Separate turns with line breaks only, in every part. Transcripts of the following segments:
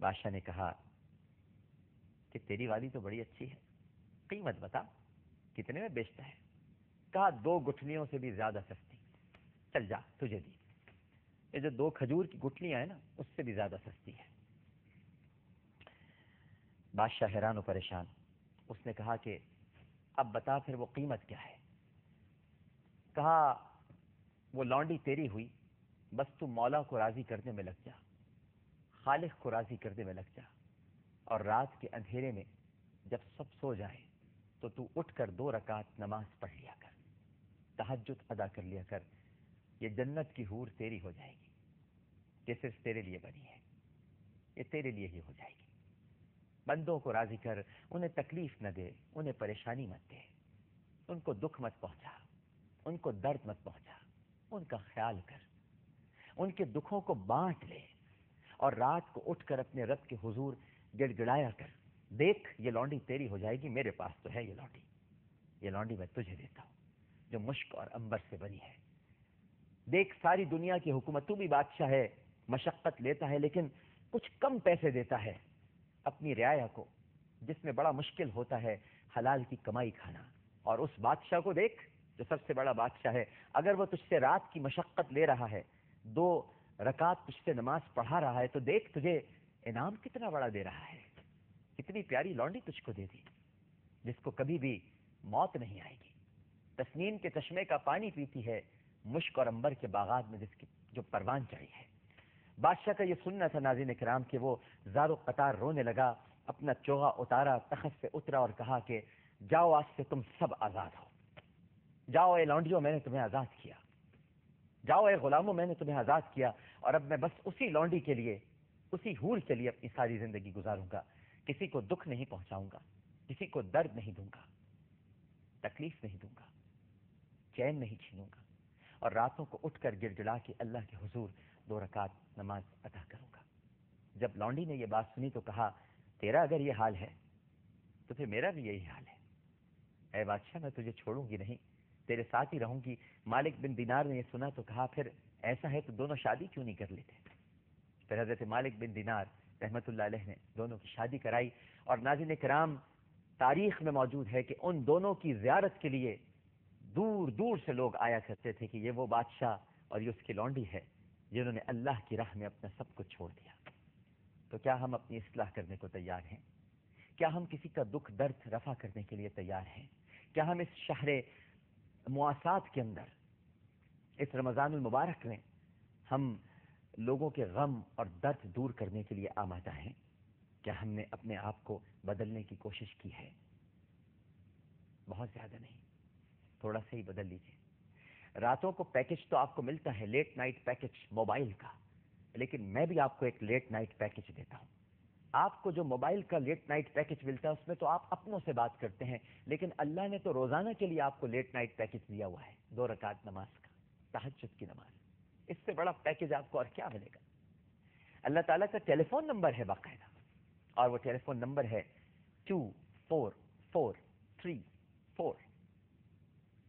بادشاہ نے کہا کہ تیری والی تو بڑی اچھی ہے، قیمت بتا کتنے میں بیچتا ہے؟ کہا 2 گٹھلیوں سے بھی زیادہ سستی، چل جا تجھے دی، یہ جو 2 کھجور کی گٹھلیاں ہیں نا اس سے بھی زیادہ سستی ہے۔ بادشاہ حیران و پریشان، اس نے کہا کہ اب بتا پھر وہ قیمت کیا ہے؟ کہا وہ لونڈی تیری ہوئی، بس تو مولا کو راضی کرنے میں لگ جا، خالق کو راضی کرنے میں لگ جا، اور رات کے اندھیرے میں جب سب سو جائے تو اٹھ کر 2 رکعت نماز پڑھ لیا کر، تہجد ادا کر لیا کر، یہ جنت کی حور تیری ہو جائے گی، یہ صرف تیرے لیے بنی ہے، یہ تیرے لیے ہی ہو جائے گی۔ بندوں کو راضی کر، انہیں تکلیف نہ دے، انہیں پریشانی مت دے، ان کو دکھ مت پہنچا، ان کو درد مت پہنچا، ان کا خیال کر، ان کے دکھوں کو بانٹ لے، اور رات کو اٹھ کر اپنے رب کے حضور گڑ گڑایا کر، دیکھ یہ لونڈی تیری ہو جائے گی، میرے پاس تو ہے یہ لونڈی میں تجھے دیتا ہوں جو مشک اور عنبر سے بنی ہے۔ دیکھ ساری دنیا کی حکومت، تو بھی بادشاہ ہے، مشقت لیتا ہے لیکن کچھ کم پیسے دیتا ہے اپنی رعایا کو، جس میں بڑا مشکل ہوتا ہے حلال کی کمائی کھانا، اور اس بادشاہ کو دیکھ جو سب سے بڑا بادشاہ ہے، اگر وہ تجھ سے رات کی مشقت لے رہا ہے، 2 رکعت تجھ سے نماز پڑھا رہا ہے، تو دیکھ تجھے انعام کتنا بڑا دے رہا ہے، کتنی پیاری لونڈی تجھ کو دے دی جس کو کبھی بھی موت نہیں آئے گی، تسنیم کے چشمے کا پانی پیتی ہے، مشک اور عنبر کے باغات میں جس کی جو پروان چڑھی ہے۔ بادشاہ کا یہ سننا تھا ناظرین کرام کہ وہ زار و قطار رونے لگا، اپنا چوغا اتارا، تخت سے اترا اور کہا کہ جاؤ آج سے تم سب آزاد ہو، جاؤ اے لونڈیوں میں نے تمہیں آزاد کیا، جاؤ اے غلاموں میں نے تمہیں آزاد کیا، اور اب میں بس اسی لونڈی کے لیے، اسی حور کے لیے اپنی ساری زندگی گزاروں گا، کسی کو دکھ نہیں پہنچاؤں گا، کسی کو درد نہیں دوں گا، تکلیف نہیں دوں گا، چین نہیں چھینوں گا، اور راتوں کو اٹھ کر گڑ گڑا کے اللہ کے حضور 2 رکعت نماز ادا کروں گا۔ جب لونڈی نے یہ بات سنی تو کہا تیرا اگر یہ حال ہے تو پھر میرا بھی یہی حال ہے، اے بادشاہ میں تجھے چھوڑوں گی نہیں، تیرے ساتھ ہی رہوں گی۔ مالک بن دینار نے یہ سنا تو کہا پھر ایسا ہے تو دونوں شادی کیوں نہیں کر لیتے؟ پھر حضرت مالک بن دینار رحمت اللہ علیہ نے دونوں کی شادی کرائی، اور ناظرین کرام تاریخ میں موجود ہے کہ ان دونوں کی زیارت کے لیے دور دور سے لوگ آیا کرتے تھے کہ یہ وہ بادشاہ اور یہ اس کی لونڈی ہے جنہوں نے اللہ کی راہ میں اپنا سب کچھ چھوڑ دیا۔ تو کیا ہم اپنی اصلاح کرنے کو تیار ہیں؟ کیا ہم کسی کا دکھ درد رفع کرنے کے لیے تیار ہیں؟ کیا ہم اس شہر مواسات کے اندر، اس رمضان المبارک میں ہم لوگوں کے غم اور درد دور کرنے کے لیے آمادہ ہیں؟ کیا ہم نے اپنے آپ کو بدلنے کی کوشش کی ہے؟ بہت زیادہ نہیں، تھوڑا سا ہی بدل لیجیے۔ راتوں کو پیکج تو آپ کو ملتا ہے، لیٹ نائٹ پیکج موبائل کا، لیکن میں بھی آپ کو ایک لیٹ نائٹ پیکج دیتا ہوں۔ آپ کو جو موبائل کا لیٹ نائٹ پیکج ملتا ہے اس میں تو آپ اپنوں سے بات کرتے ہیں، لیکن اللہ نے تو روزانہ کے لیے آپ کو لیٹ نائٹ پیکج دیا ہوا ہے، 2 رکعت نماز کا، تہجد کی نماز۔ اس سے بڑا پیکج آپ کو اور کیا ملے گا؟ اللہ تعالیٰ کا ٹیلی فون نمبر ہے باقاعدہ، اور وہ ٹیلی فون نمبر ہے 24434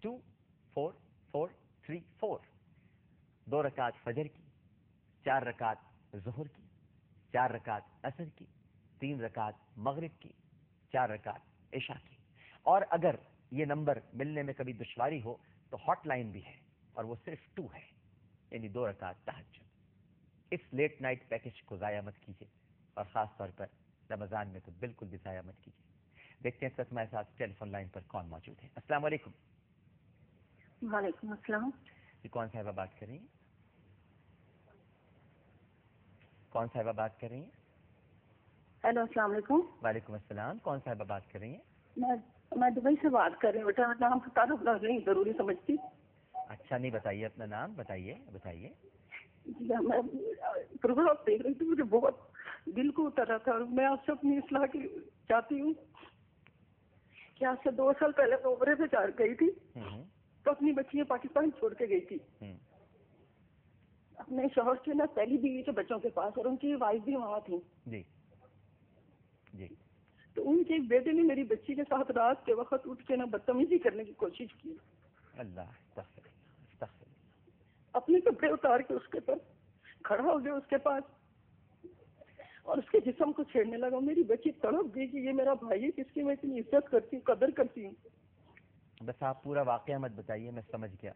24434۔ 2 رکعت فجر کی، 4 رکعت ظہر کی، 4 رکعت عصر کی، 3 رکعت مغرب کی، 4 رکعت عشاء کی۔ اور اگر یہ نمبر ملنے میں کبھی دشواری ہو تو ہاٹ لائن بھی ہے، اور وہ صرف 2 ہے، یعنی 2 رکعت تہجد۔ اس لیٹ نائٹ پیکج کو ضائع مت کیجیے، اور خاص طور پر رمضان میں تو بالکل بھی ضائع مت کیجیے۔ دیکھتے ہیں اس ہمارے ساتھ ٹیلی فون لائن پر کون موجود ہے۔ السلام علیکم۔
وعلیکم السلام۔
جی کون صاحبہ بات کر رہی ہیں؟ کون صاحبہ بات کر رہی ہیں؟
ہیلو السلام علیکم۔
وعلیکم السلام، کون صاحبہ بات کر رہی ہیں؟
میں دبئی سے بات کر رہی ہوں، بیٹا نام کا تعارف نہیں ضروری سمجھتی۔
اچھا نہیں بتائیے اپنا نام، بتائیے۔
جی میں پروگرام دیکھ رہی تھی، مجھے بہت دل کو اتر رہا تھا، اور میں آپ سے اپنی اصلاح کی چاہتی ہوں کہ آج سے 2 سال پہلے میں عمرے پہ گئی تھی، تو اپنی بچیاں پاکستان چھوڑ کے گئی تھی اپنے شوہر کے نا پہلی بیوی کے بچوں کے پاس، اور ان کی وائف بھی وہاں تھی۔
جی جی۔
تو ان کے ایک بیٹے نے میری بچی کے ساتھ رات کے وقت اٹھ کے نا بدتمیزی کرنے کی کوشش کی۔
اللہ
اپنے کپڑے اتار کے اس کے پر کھڑا ہو گیا اس کے پاس، اور اس کے جسم کو چھیڑنے لگا. میری بچی تڑپ گئی کہ یہ میرا بھائی ہے جس کی میں اتنی عزت کرتی ہوں, قدر کرتی ہوں.
بس آپ پورا واقعہ مت بتائیے, میں سمجھ گیا.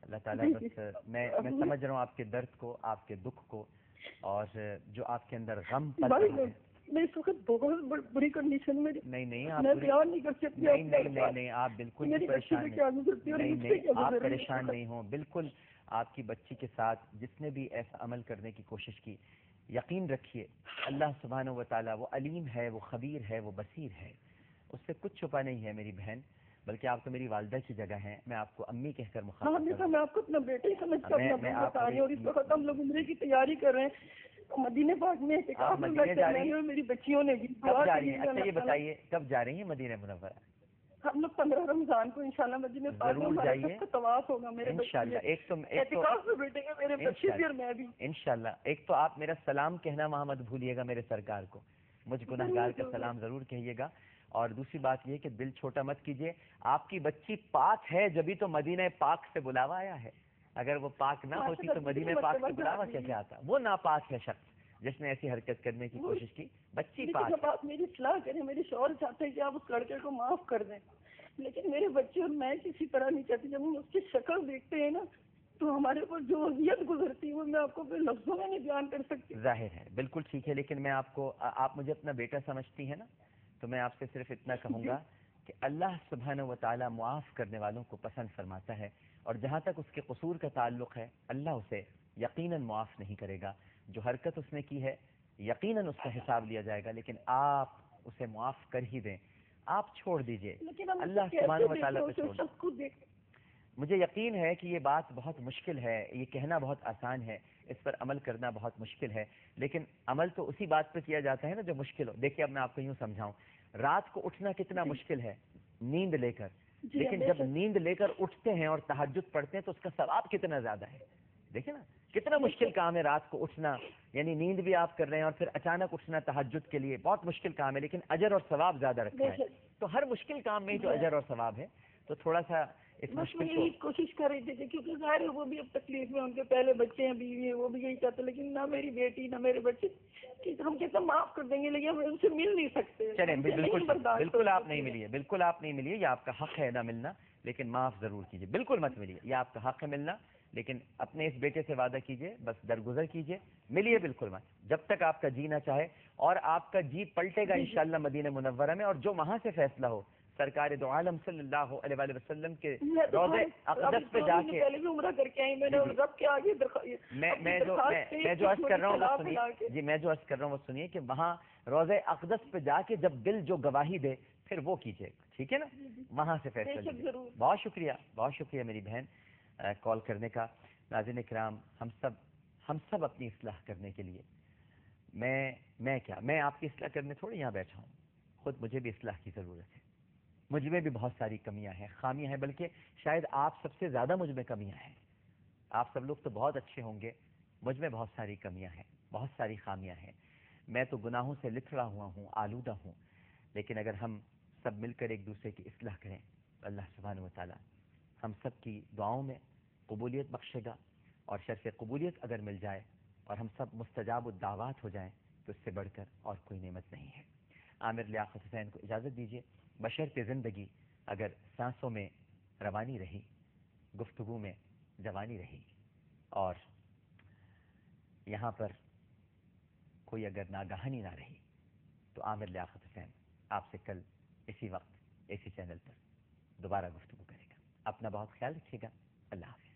اللہ تعالیٰ بس میں سمجھ رہا ہوں آپ کے درد کو, آپ کے دکھ کو, اور جو آپ کے اندر غم پل رہا ہے.
میں اس وقت بہت بری کنڈیشن میں.
نہیں آپ
میں بیان نہیں کر سکتی.
نہیں آپ بالکل بھی پریشان نہیں, آپ پریشان نہیں ہوں. بالکل آپ کی بچی کے ساتھ جس نے بھی ایسا عمل کرنے کی کوشش کی, یقین رکھیے اللہ سبحانہ و تعالیٰ وہ علیم ہے, وہ خبیر ہے, وہ بصیر ہے, اس سے کچھ چھپا نہیں ہے میری بہن. بلکہ آپ تو میری والدہ کی جگہ ہیں, میں آپ کو امی کہہ کر مخاطب کروں.
میں آپ کو اپنا بیٹا ہی سمجھ کر اپنا بتا رہی ہوں. اور اس وقت ہم لوگ عمرے کی تیاری کر رہے ہیں مدینہ پاک میں. میری بچیوں نے بھی.
کب جا رہی ہیں؟ اچھا یہ بتائیے کب جا رہی ہیں مدینہ منورہ؟
ہم لوگ 15 رمضان کو انشاءاللہ مدینہ پاک میں ہمارا سب کا طواف ہوگا. میرے
انشاءاللہ. ایک تو
میرے بچے بھی اور میں بھی
انشاءاللہ. ایک تو آپ میرا سلام کہنا وہاں مت بھولیے گا میرے سرکار کو, مجھ گنہگار کا سلام ضرور کہیے گا. اور دوسری بات یہ کہ دل چھوٹا مت کیجیے, آپ کی بچی پاک ہے جبھی تو مدینہ پاک سے بلاوا آیا ہے. اگر وہ پاک نہ ہوتی تو مدینہ پاک سے بلاوا کیسے آتا؟ وہ ناپاک ہے شخص جس نے ایسی حرکت کرنے کی کوشش کی. بچی پاک.
آپ میری اصلاح کریں. میرے شوہر چاہتے ہیں کہ آپ اس لڑکے کو معاف کر دیں, لیکن میرے بچے اور میں کسی طرح نہیں چاہتی. جب ہم اس کی شکل دیکھتے ہیں نا تو ہمارے اوپر جو اذیت گزرتی ہے وہ میں آپ کو لفظوں میں نہیں بیان کر سکتی.
ظاہر ہے, بالکل ٹھیک ہے, لیکن میں آپ مجھے اپنا بیٹا سمجھتی ہیں نا, تو میں آپ سے صرف اتنا کہوں گا کہ اللہ سبحانہ و تعالیٰ معاف کرنے والوں کو پسند فرماتا ہے, اور جہاں تک اس کے قصور کا تعلق ہے اللہ اسے یقیناً معاف نہیں کرے گا. جو حرکت اس نے کی ہے یقیناً اس کا حساب لیا جائے گا, لیکن آپ اسے معاف کر ہی دیں, آپ چھوڑ دیجئے, اللہ سبحانہ و تعالیٰ پہ چھوڑ دیں. مجھے یقین ہے کہ یہ بات بہت مشکل ہے, یہ کہنا بہت آسان ہے, اس پر عمل کرنا بہت مشکل ہے, لیکن عمل تو اسی بات پہ کیا جاتا ہے نا جو مشکل ہو. دیکھیے اب میں آپ کو یوں سمجھاؤں, رات کو اٹھنا کتنا مشکل ہے نیند لے کر, لیکن جب نیند لے کر اٹھتے ہیں اور تہجد پڑھتے ہیں تو اس کا ثواب کتنا زیادہ ہے. دیکھیں نا کتنا مشکل کام ہے رات کو اٹھنا, یعنی نیند بھی آپ کر رہے ہیں اور پھر اچانک اٹھنا تہجد کے لیے, بہت مشکل کام ہے, لیکن اجر اور ثواب زیادہ رکھا ہے. تو ہر مشکل کام میں جو اجر اور ثواب ہے, تو تھوڑا سا اس مشکل کو
کوشش کر رہی تھی, کیونکہ ظاہر ہے وہ بھی اب تکلیف میں, ان کے پہلے بچے ہیں, بیوی ہیں, وہ بھی یہی چاہتے, لیکن نہ میری بیٹی نہ میرے بچے, ہم کتنا معاف کر دیں گے لیکن ہم ان سے مل نہیں سکتے.
چلیں بالکل آپ نہیں ملیے, بالکل آپ نہیں ملیے, یہ آپ کا حق ہے نہ ملنا, لیکن معاف ضرور کیجیے. بالکل مت ملیے, یہ آپ کا حق ہے ملنا, لیکن اپنے اس بیٹے سے وعدہ کیجیے, بس درگزر کیجیے, ملیے بالکل مت جب تک آپ کا جی نہ چاہے. اور آپ کا جی پلٹے گا انشاءاللہ مدینہ منورہ میں, اور جو وہاں سے فیصلہ ہو سرکار دو عالم صلی اللہ علیہ وآلہ وسلم کے روضے اقدس پہ جا کے,
عمرہ کر کے آئی, میں نے رب کے آگے
میں جو عرض کر رہا ہوں وہ سنیے جی, میں جو عرض کر رہا ہوں وہ سنیے کہ وہاں روضے اقدس پہ جا کے جب دل جو گواہی دے پھر وہ کیجیے, ٹھیک ہے نا, وہاں سے فیصلہ لیجیے. بہت شکریہ میری بہن کال کرنے کا. ناظرین کرام, ہم سب اپنی اصلاح کرنے کے لیے, میں آپ کی اصلاح کرنے تھوڑی یہاں بیٹھا ہوں, خود مجھے بھی اصلاح کی ضرورت ہے. مجھ میں بھی بہت ساری کمیاں ہیں, خامیاں ہیں, بلکہ شاید آپ سب سے زیادہ مجھ میں کمیاں ہیں. آپ سب لوگ تو بہت اچھے ہوں گے, مجھ میں بہت ساری کمیاں ہیں, بہت ساری خامیاں ہیں. میں تو گناہوں سے لتھڑا ہوا ہوں, آلودہ ہوں, لیکن اگر ہم سب مل کر ایک دوسرے کی اصلاح کریں تو اللہ سبحانہ و تعالیٰ ہم سب کی دعاؤں میں قبولیت بخشے گا. اور شرف قبولیت اگر مل جائے اور ہم سب مستجاب الدعوات ہو جائیں تو اس سے بڑھ کر اور کوئی نعمت نہیں ہے. عامر لیاقت حسین کو اجازت دیجیے, بشرط زندگی اگر سانسوں میں روانی رہی, گفتگو میں جوانی رہی, اور یہاں پر کوئی اگر ناگہانی نہ رہی, تو عامر لیاقت حسین آپ سے کل اسی وقت اسی چینل پر دوبارہ گفتگو کرے گا. اپنا بہت خیال رکھیے گا. اللہ حافظ.